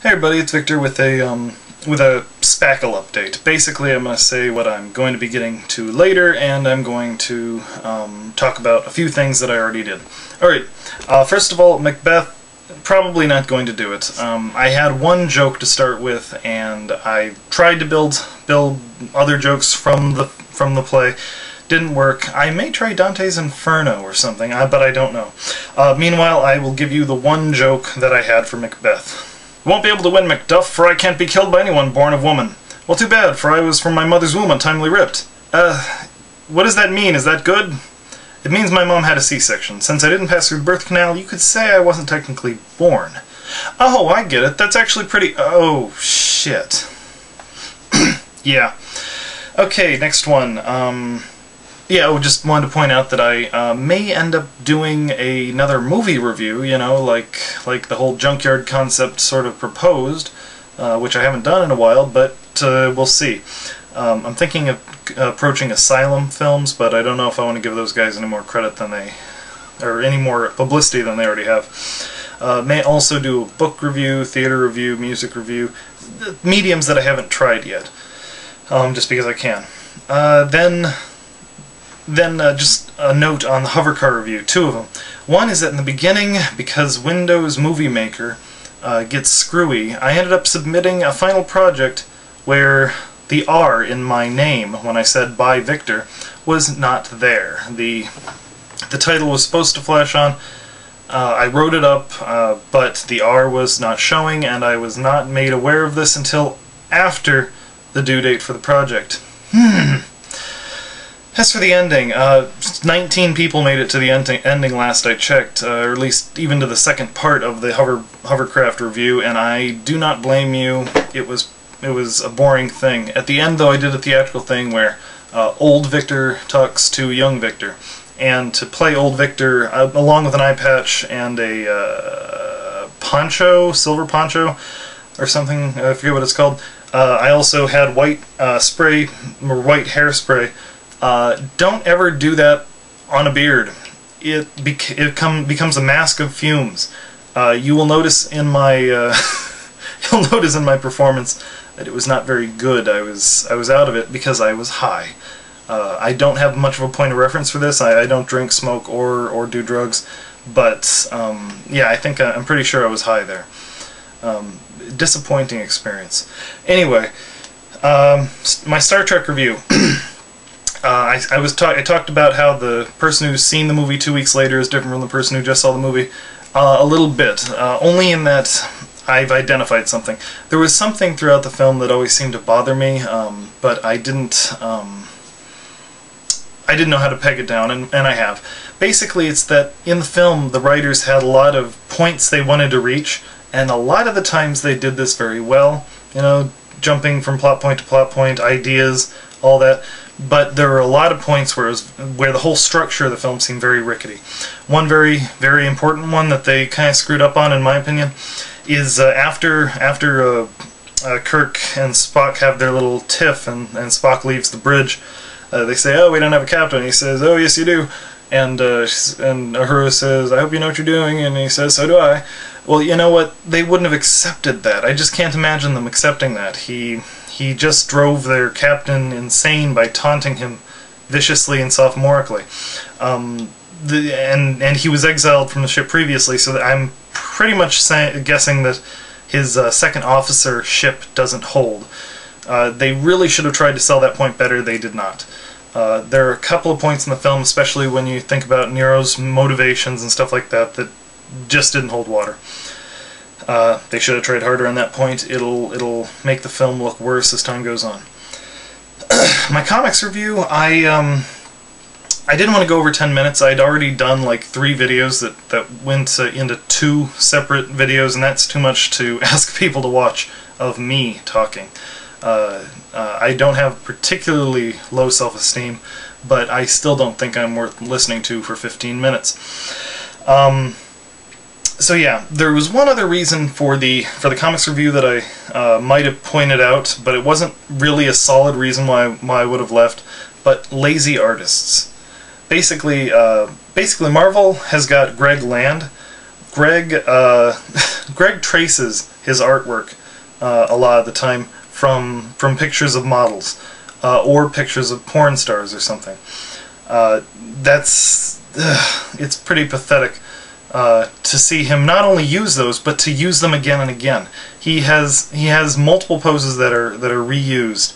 Hey everybody, it's Victor with a spackle update. Basically, I'm going to say what I'm going to be getting to later, and I'm going to talk about a few things that I already did. Alright, first of all, Macbeth, probably not going to do it. I had one joke to start with, and I tried to build other jokes from the play. Didn't work. I may try Dante's Inferno or something, but I don't know. Meanwhile, I will give you the one joke that I had for Macbeth. Won't be able to win, Macduff, for I can't be killed by anyone born of woman. Well, too bad, for I was from my mother's womb untimely ripped. What does that mean? Is that good? It means my mom had a C-section. Since I didn't pass through the birth canal, you could say I wasn't technically born. Oh, I get it. That's actually pretty... Oh, shit. Yeah. Okay, next one. Yeah, I just wanted to point out that I may end up doing another movie review, you know, like the whole junkyard concept sort of proposed, which I haven't done in a while, but we'll see. I'm thinking of approaching Asylum Films, but I don't know if I want to give those guys any more credit than or any more publicity than they already have. May also do a book review, theater review, music review, mediums that I haven't tried yet, just because I can. Then just a note on the Hovercar review, two of them. One is that in the beginning, because Windows Movie Maker gets screwy, I ended up submitting a final project where the R in my name, when I said by Victor, was not there. The title was supposed to flash on. I wrote it up, but the R was not showing, and I was not made aware of this until after the due date for the project. As for the ending, 19 people made it to the ending last I checked, or at least even to the second part of the Hovercraft review, and I do not blame you. It was a boring thing. At the end, though, I did a theatrical thing where old Victor talks to young Victor, and to play old Victor, along with an eye patch and a poncho, silver poncho, or something, I forget what it's called. I also had white spray, or white hairspray. Don't ever do that on a beard. It becomes a mask of fumes. You will notice in my you'll notice in my performance that it was not very good. I was out of it because I was high. I don't have much of a point of reference for this. I don't drink, smoke, or do drugs. But yeah, I think I'm pretty sure I was high there. Disappointing experience. Anyway, my Star Trek review. I talked about how the person who's seen the movie 2 weeks later is different from the person who just saw the movie. A little bit, only in that I've identified something. There was something throughout the film that always seemed to bother me, but I didn't know how to peg it down, and I have. Basically, it's that in the film the writers had a lot of points they wanted to reach, and a lot of the times they did this very well. You know, jumping from plot point to plot point, ideas, all that. But there were a lot of points where the whole structure of the film seemed very rickety. One very, very important one that they kind of screwed up on, in my opinion, is after Kirk and Spock have their little tiff, and Spock leaves the bridge, they say, "Oh, we don't have a captain." He says, "Oh, yes, you do." And Uhura says, "I hope you know what you're doing," and he says, "So do I." Well, you know what? They wouldn't have accepted that. I just can't imagine them accepting that. He just drove their captain insane by taunting him viciously and sophomorically. And he was exiled from the ship previously, so that I'm pretty much guessing that his second officer ship doesn't hold. They really should have tried to sell that point better. They did not. There are a couple of points in the film, especially when you think about Nero's motivations and stuff like that, that just didn't hold water. They should have tried harder on that point. It'll make the film look worse as time goes on. My comics review, I didn't want to go over 10 minutes. I'd already done like 3 videos that went into 2 separate videos, and that's too much to ask people to watch of me talking. I don't have particularly low self-esteem, but I still don't think I'm worth listening to for 15 minutes. So yeah, there was one other reason for the comics review that I might have pointed out, but it wasn't really a solid reason why I would have left. But lazy artists. Basically, Marvel has got Greg Land. Greg traces his artwork a lot of the time from pictures of models or pictures of porn stars or something. It's pretty pathetic to see him not only use those, but to use them again and again. He has multiple poses that are reused.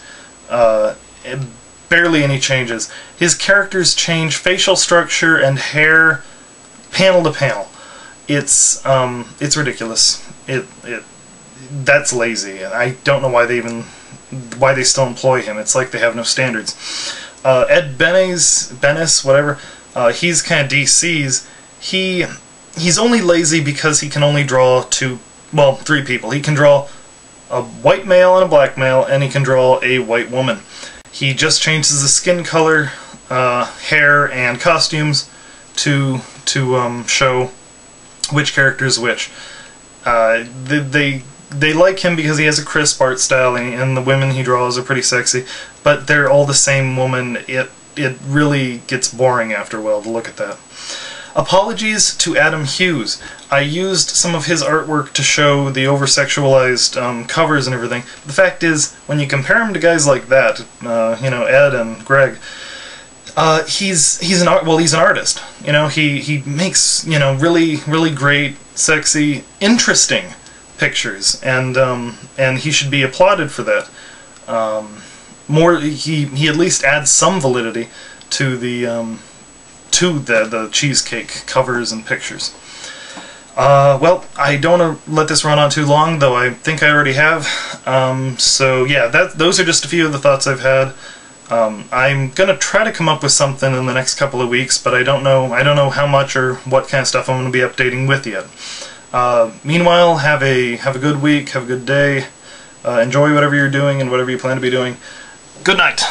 Barely any changes. His characters change facial structure and hair panel to panel. It's ridiculous. That's lazy, and I don't know why they still employ him. It's like they have no standards. Ed Benes, whatever. He's kind of DC's. He's only lazy because he can only draw three people. He can draw a white male and a black male, and he can draw a white woman. He just changes the skin color, hair, and costumes to show which character is which. They like him because he has a crisp art style, and the women he draws are pretty sexy, but they're all the same woman. It really gets boring after a while to look at that. Apologies to Adam Hughes. I used some of his artwork to show the over-sexualized covers and everything. The fact is, when you compare him to guys like that, you know, Ed and Greg, he's an artist. You know, he makes, you know, really great, sexy, interesting pictures, and he should be applauded for that. He at least adds some validity to the cheesecake covers and pictures. Well, I don't want to let this run on too long, though I think I already have. So yeah, those are just a few of the thoughts I've had. I'm gonna try to come up with something in the next couple of weeks, but I don't know how much or what kind of stuff I'm gonna be updating with yet. Meanwhile, have a good week, have a good day. Enjoy whatever you're doing and whatever you plan to be doing. Good night.